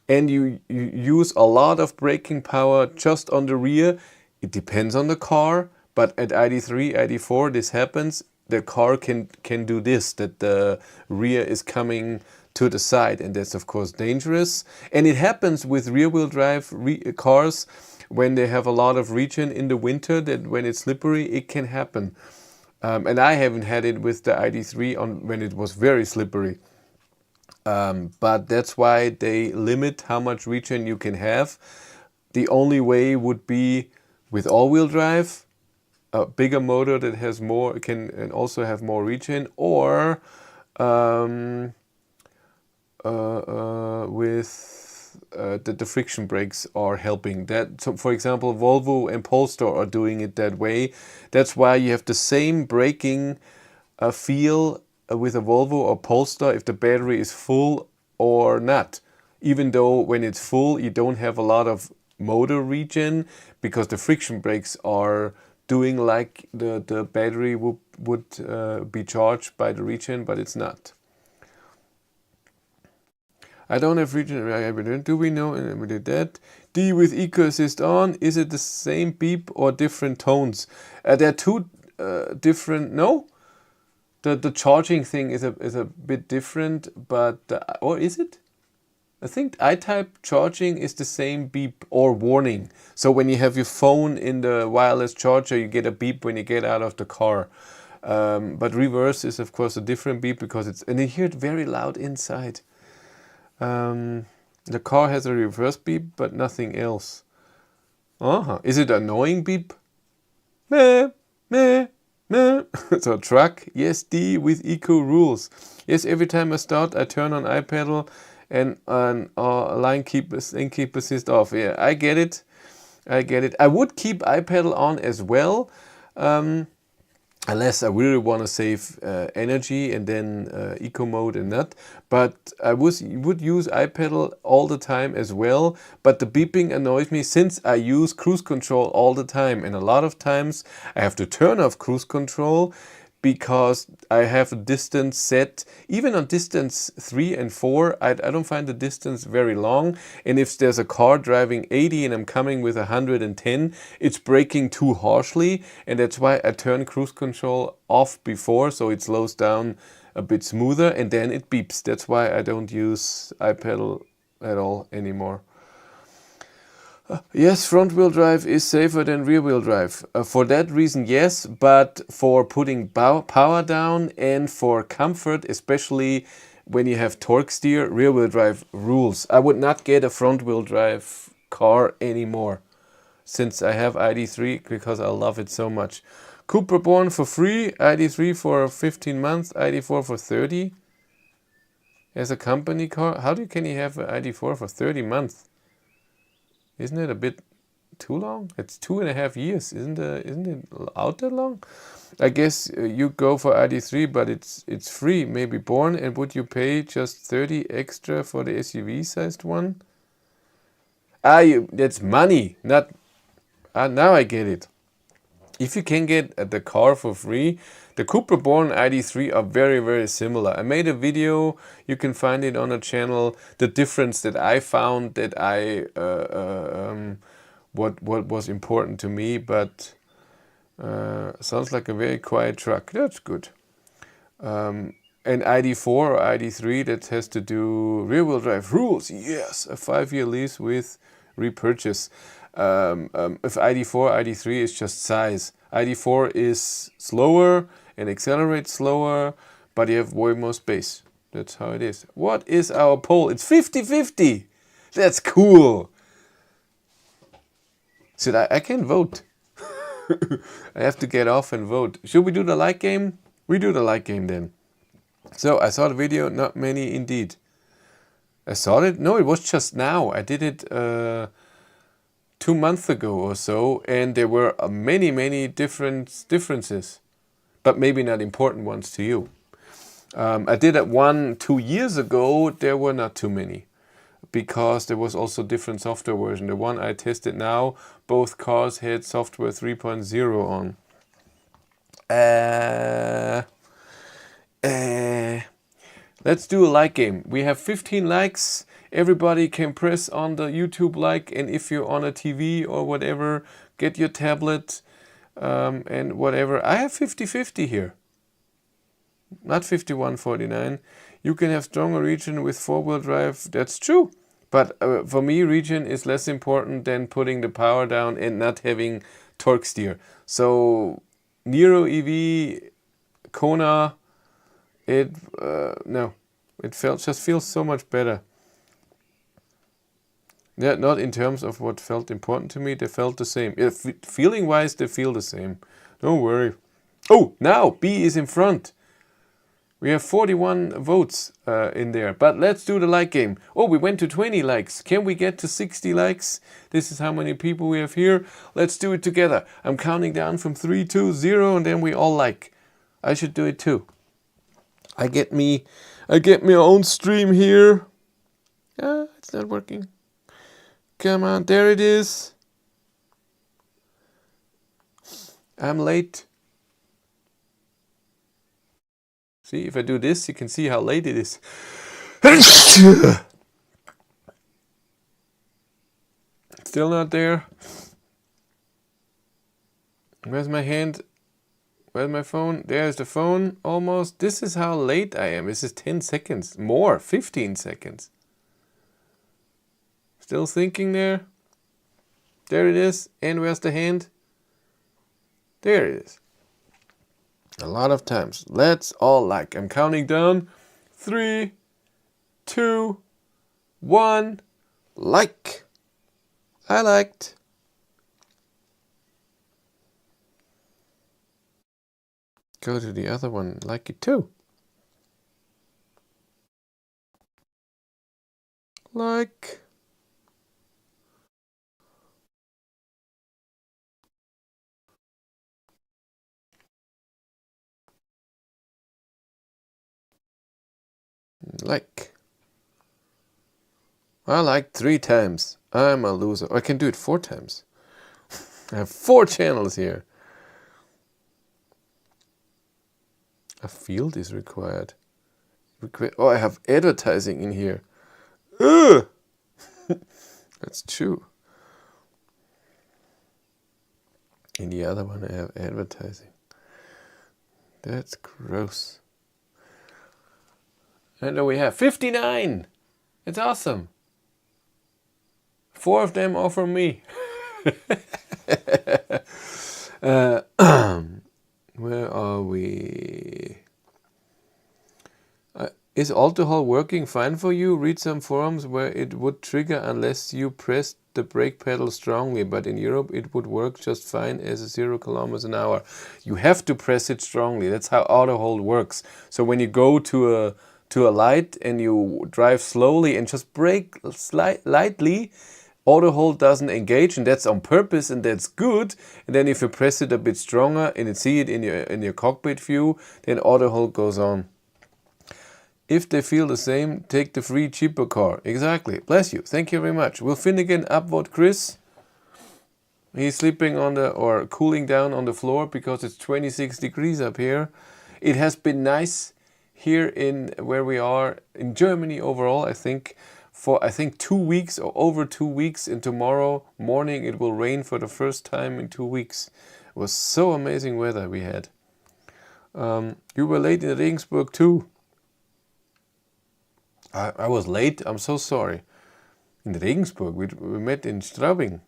and you use a lot of braking power just on the rear, it depends on the car, but at ID3, ID4 this happens. The car can do this, that the rear is coming to the side, and that's of course dangerous. And it happens with rear wheel drive cars when they have a lot of regen in the winter, that when it's slippery it can happen. And I haven't had it with the ID3 when it was very slippery. But that's why they limit how much regen you can have. The only way would be with all-wheel drive, a bigger motor that has more, can also have more regen, or with the friction brakes are helping that. So for example, Volvo and Polestar are doing it that way. That's why you have the same braking feel with a Volvo or Polestar if the battery is full or not. Even though when it's full you don't have a lot of motor regen, because the friction brakes are doing like the battery would be charged by the regen, but it's not. I don't have regen. Do we know we did that? D with Eco Assist on. Is it the same beep or different tones? There are two different. No, the charging thing is a bit different, but or is it? I think I-type charging is the same beep or warning. So when you have your phone in the wireless charger, you get a beep when you get out of the car. But reverse is of course a different beep, because and you hear it very loud inside. The car has a reverse beep, but nothing else. Is it annoying beep? Meh, meh, meh. So truck, yes, D with eco rules. Yes, every time I start, I turn on iPedal and line keep assist off. Yeah, I get it. I get it. I would keep iPedal on as well. Unless I really want to save energy and then eco mode and that. But I would use iPedal all the time as well. But the beeping annoys me since I use cruise control all the time. And a lot of times I have to turn off cruise control because I have a distance set. Even on distance 3 and 4, I don't find the distance very long. And if there's a car driving 80 and I'm coming with 110, it's braking too harshly. And that's why I turn cruise control off before, so it slows down a bit smoother and then it beeps. That's why I don't use iPedal at all anymore. Yes, front-wheel drive is safer than rear-wheel drive. For that reason, yes, but for putting power down and for comfort, especially when you have torque steer, rear-wheel drive rules. I would not get a front-wheel drive car anymore since I have ID3 because I love it so much. Cupra Born for free, ID3 for 15 months, ID4 for 30. As a company car, can you have an ID4 for 30 months? Isn't it a bit too long? It's 2.5 years. Isn't it out that long? I guess you go for ID3, but it's free. Maybe Born, and would you pay just 30 extra for the SUV sized one? That's money. Not now I get it. If you can get the car for free, the Cupra Born ID3 are very, very similar. I made a video, you can find it on the channel, the difference that I found that what was important to me, but sounds like a very quiet truck. That's good. And ID4 or ID3, that has to do rear-wheel drive rules. Yes, a 5-year lease with repurchase. If ID4, ID3 is just size. ID4 is slower and accelerates slower, but you have way more space. That's how it is. What is our poll? It's 50-50. That's cool. I can vote. I have to get off and vote. Should we do the like game? We do the like game then. So I saw the video, not many indeed. I saw it? No, it was just now. I did it 2 months ago or so, and there were many differences, but maybe not important ones to you. I did it 2 years ago. There were not too many because there was also different software version. The one I tested now, both cars had software 3.0 on. Let's do a like game. We have 15 likes. Everybody can press on the YouTube like, and if you're on a TV or whatever, get your tablet and whatever. I have 50-50 here, not 51-49. You can have stronger region with 4-wheel drive. That's true, but for me, region is less important than putting the power down and not having torque steer. So Nero EV, Kona, no, it just feels so much better. Yeah, not in terms of what felt important to me. They felt the same. Feeling wise, they feel the same. Don't worry. Oh, now B is in front. We have 41 votes in there. But let's do the like game. Oh, we went to 20 likes. Can we get to 60 likes? This is how many people we have here. Let's do it together. I'm counting down from 3, 2, 0, and then we all like. I should do it too. I get my own stream here. It's not working. Come on, there it is. I'm late. See, if I do this, you can see how late it is. Still not there. Where's my hand? Where's my phone? There's the phone, almost. This is how late I am. This is 10 seconds. More, 15 seconds. Still thinking there. There it is. And where's the hand? There it is. A lot of times. Let's all like. I'm counting down. 3, 2, 1. Like. I liked. Go to the other one. Like it too. Like. Like. I like 3 times. I'm a loser. I can do it 4 times. I have 4 channels here. A field is required. Oh, I have advertising in here. Ugh! That's true. In the other one I have advertising. That's gross. And then we have 59! It's awesome. 4 of them are from me. Where are we? Is alcohol working fine for you? Read some forums where it would trigger unless you pressed the brake pedal strongly, but in Europe it would work just fine as 0 kilometers an hour. You have to press it strongly. That's how auto hold works. So when you go to a light and you drive slowly and just brake lightly, auto hold doesn't engage, and that's on purpose, and that's good. And then if you press it a bit stronger and you see it in your cockpit view, then auto hold goes on. If they feel the same, take the free cheaper car. Exactly. Bless you. Thank you very much. Will Finnegan upvote Chris? He's sleeping on or cooling down on the floor because it's 26 degrees up here. It has been nice here in where we are in Germany overall. I think for 2 weeks or over 2 weeks, and tomorrow morning it will rain for the first time in 2 weeks. It was so amazing weather we had. You were late in Regensburg too. I was late. I'm so sorry. In Regensburg, we met in Straubing.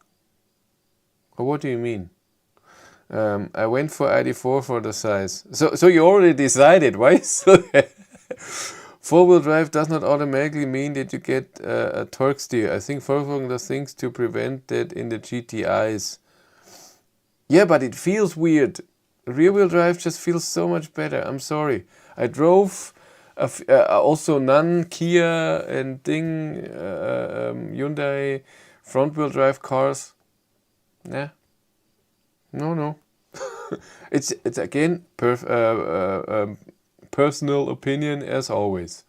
Or what do you mean? I went for ID4 for the size. So you already decided, why? So 4-wheel drive does not automatically mean that you get a torque steer. I think Volkswagen does things to prevent that in the GTIs. Yeah, but it feels weird. Rear-wheel drive just feels so much better. I'm sorry. I drove also Kia and Hyundai front-wheel drive cars. Yeah. No. It's again personal opinion as always.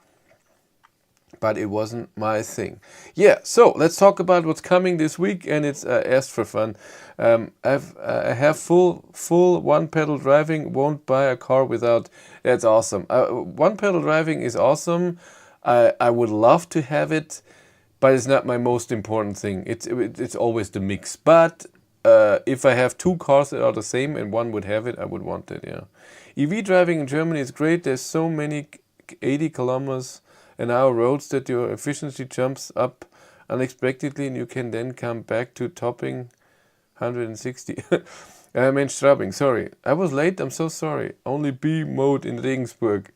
But it wasn't my thing. Yeah, so let's talk about what's coming this week, and it's Asked for Fun. I have full one-pedal driving, won't buy a car without. That's awesome. One-pedal driving is awesome. I would love to have it, but it's not my most important thing. It's always the mix. But if I have 2 cars that are the same and one would have it, I would want it, yeah. EV driving in Germany is great. There's so many 80 kilometers an hour roads that your efficiency jumps up unexpectedly, and you can then come back to topping 160. I meant Straubing, sorry. I was late, I'm so sorry. Only B mode in Regensburg.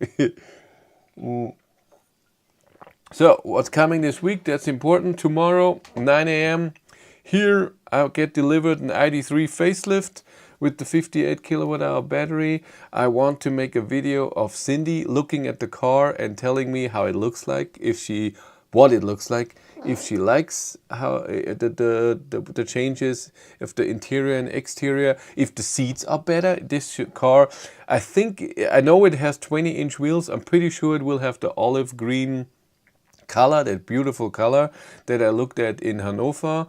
So, what's coming this week? That's important. Tomorrow, 9 AM, here I'll get delivered an ID3 facelift with the 58 kilowatt hour battery. I want to make a video of Cindy looking at the car and telling me how it looks like, what it looks like, if she likes how the changes, if the interior and exterior, if the seats are better. This car, I know it has 20-inch wheels. I'm pretty sure it will have the olive green color, that beautiful color that I looked at in Hanover.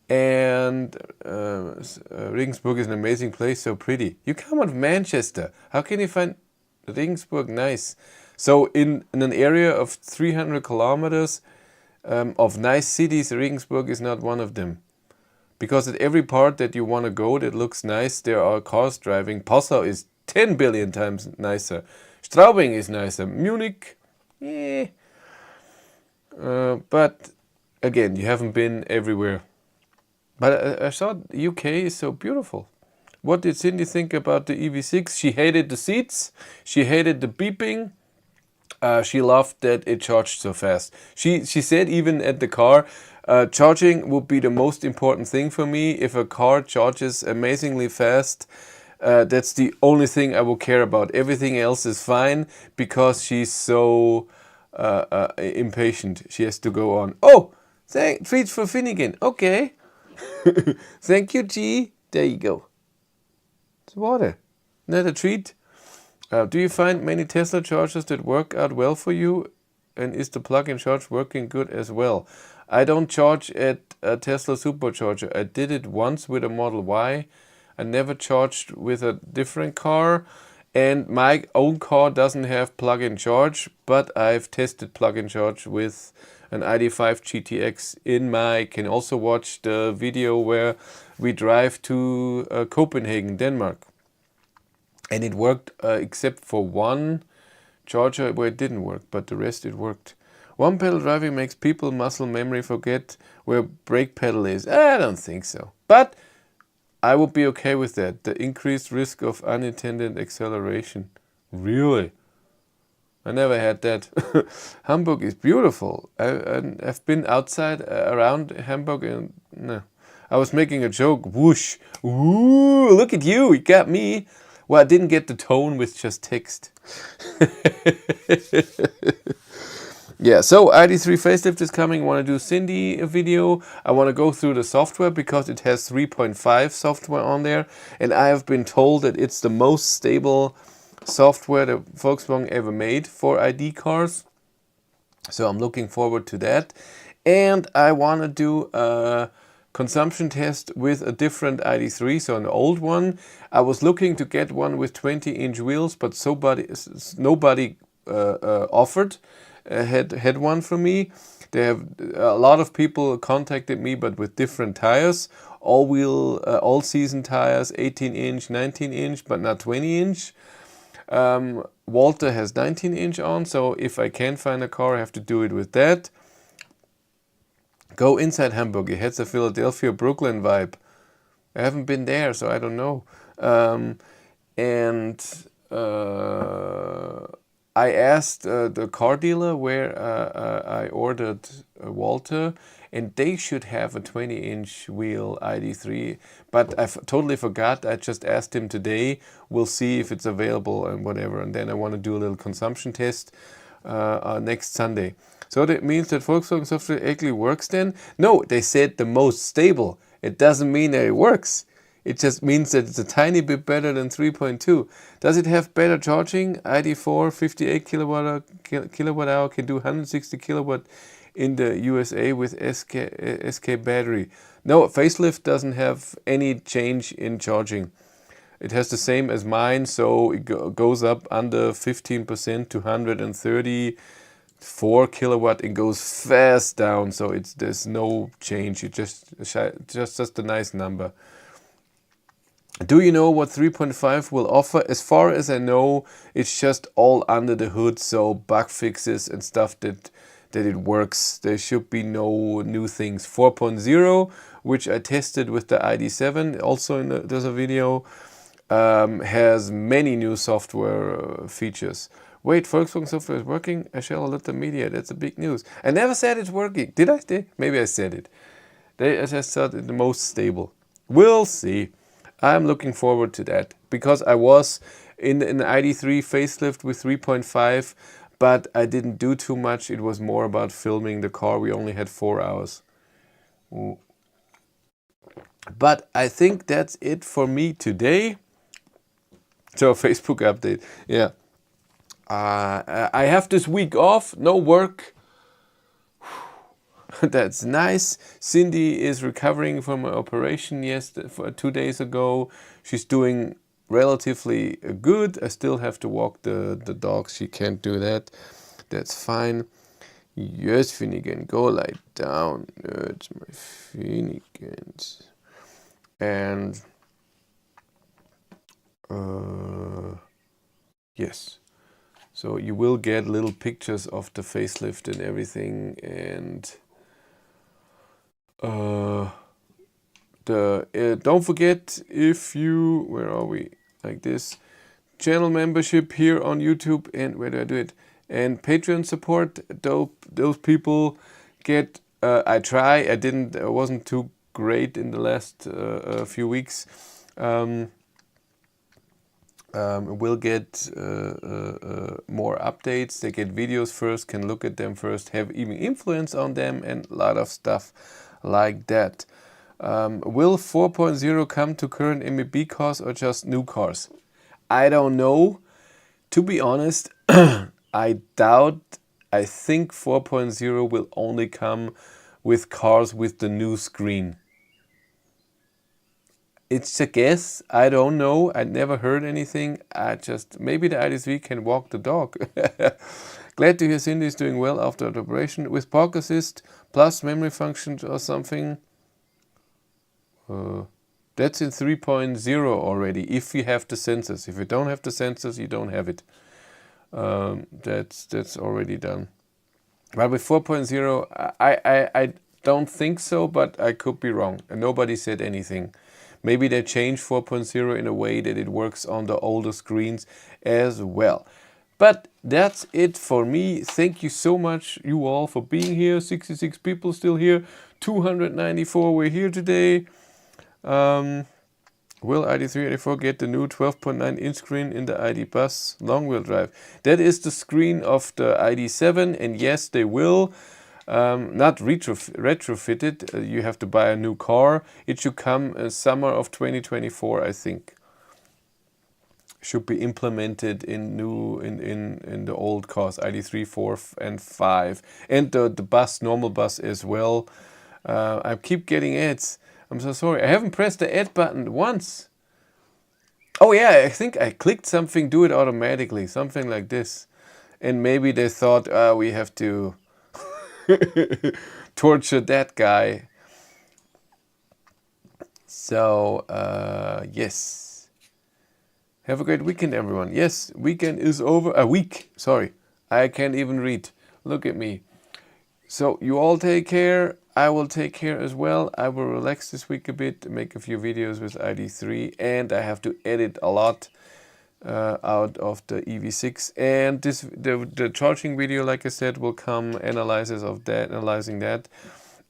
And Regensburg is an amazing place, so pretty. You come out of Manchester. How can you find Regensburg nice? So in an area of 300 kilometers of nice cities, Regensburg is not one of them. Because at every part that you want to go that looks nice, there are cars driving. Passau is 10 billion times nicer. Straubing is nicer. Munich, but again, you haven't been everywhere. But I thought UK is so beautiful. What did Cindy think about the EV6? She hated the seats. She hated the beeping. She loved that it charged so fast. She said even at the car, charging would be the most important thing for me. If a car charges amazingly fast, that's the only thing I will care about. Everything else is fine, because she's so impatient. She has to go on. Oh, treats for Finnegan. Okay. Thank you, G. There you go. It's water. Not a treat. Do you find many Tesla chargers that work out well for you? And is the plug-in charge working good as well? I don't charge at a Tesla supercharger. I did it once with a Model Y. I never charged with a different car. And my own car doesn't have plug-in charge, but I've tested plug-in charge with an ID.5 GTX in my... Can also watch the video where we drive to Copenhagen, Denmark. And it worked except for one charger where it didn't work, but the rest it worked. One pedal driving makes people muscle memory forget where brake pedal is. I don't think so. But I would be okay with that. The increased risk of unintended acceleration. Really? I never had that. Hamburg is beautiful. I've been outside around Hamburg and no. I was making a joke. Whoosh. Ooh, look at you. You got me. Well, I didn't get the tone with just text. Yeah, so ID.3 facelift is coming. I want to do Cindy a video. I want to go through the software because it has 3.5 software on there. And I have been told that it's the most stable software that Volkswagen ever made for ID cars. So I'm looking forward to that. And I want to do a consumption test with a different ID.3, so an old one. I was looking to get one with 20-inch wheels, but nobody offered. Had one for me. They have a lot of people contacted me, but with different tires. All season tires, 18-inch, 19-inch, but not 20-inch. Walter has 19-inch on, so if I can find a car, I have to do it with that. Go inside Hamburg. It has a Philadelphia, Brooklyn vibe. I haven't been there, so I don't know. I asked the car dealer where I ordered Walter, and they should have a 20-inch wheel ID.3. But I totally forgot. I just asked him today. We'll see if it's available and whatever. And then I want to do a little consumption test next Sunday. So that means that Volkswagen software actually works then? No, they said the most stable. It doesn't mean that it works. It just means that it's a tiny bit better than 3.2. Does it have better charging? ID.4, 58 kilowatt hour, can do 160 kilowatt in the USA with SK battery. No, facelift doesn't have any change in charging. It has the same as mine, so it goes up under 15% to 134 kilowatt. It goes fast down, so there's no change. It just a nice number. Do you know what 3.5 will offer? As far as I know, it's just all under the hood, so bug fixes and stuff that it works. There should be no new things. 4.0, which I tested with the ID.7, also there's a video, has many new software features. Wait, Volkswagen software is working? I shall alert the media. That's a big news. I never said it's working. Did I? Maybe I said it. I just said it's the most stable. We'll see. I'm looking forward to that because I was in an ID.3 facelift with 3.5, but I didn't do too much. It was more about filming the car. We only had 4 hours. Ooh. But I think that's it for me today. So Facebook update. Yeah. I have this week off, no work. That's nice. Cindy is recovering from an operation 2 days ago. She's doing relatively good. I still have to walk the dogs. She can't do that. That's fine. Yes, Finnegan, go lie down. It's my Finnegans. And yes. So you will get little pictures of the facelift and everything, and don't forget, if you, where are we, like this, channel membership here on YouTube, and where do I do it, and Patreon support, those people get, I wasn't too great in the last few weeks, will get more updates. They get videos first, can look at them first, have even influence on them, and a lot of stuff like that. Will 4.0 come to current MEB cars or just new cars? I don't know. To be honest, I doubt. I think 4.0 will only come with cars with the new screen. It's a guess. I don't know. I never heard anything. Maybe the ID3 can walk the dog. Glad to hear Cindy is doing well after the operation. With park assist plus memory functions or something. That's in 3.0 already, if you have the sensors. If you don't have the sensors, you don't have it. That's already done. But with 4.0, I don't think so, but I could be wrong. And nobody said anything. Maybe they changed 4.0 in a way that it works on the older screens as well. But that's it for me. Thank you so much, you all, for being here. 66 people still here. 294 were here today. Will ID384 get the new 12.9 inch screen in the ID bus long-wheel drive? That is the screen of the ID7, and yes, they will. Not retrofitted. You have to buy a new car. It should come summer of 2024, I think. Should be implemented in the old cars, ID3, 4, and 5, and the bus, normal bus as well. I keep getting ads. I'm so sorry. I haven't pressed the add button once. Oh yeah, I think I clicked something, do it automatically, something like this. And maybe they thought, we have to torture that guy. So, yes. Have a great weekend, everyone. Yes, weekend is over. A week, sorry. I can't even read. Look at me. So, you all take care. I will take care as well. I will relax this week a bit, make a few videos with ID3, and I have to edit a lot out of the EV6. And the charging video, like I said, will come, analyzing that,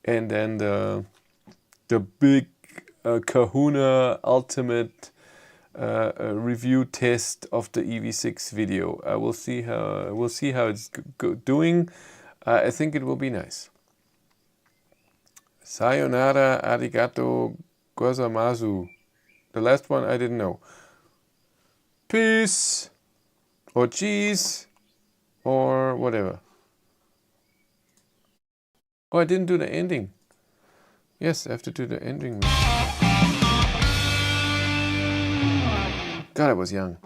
and then the big Kahuna ultimate review test of the EV6 video. We'll see how it's doing. I think it will be nice. Sayonara, arigato, gozaimasu. The last one I didn't know. Peace, or cheese, or whatever. Oh, I didn't do the ending. Yes, I have to do the ending. God, I was young.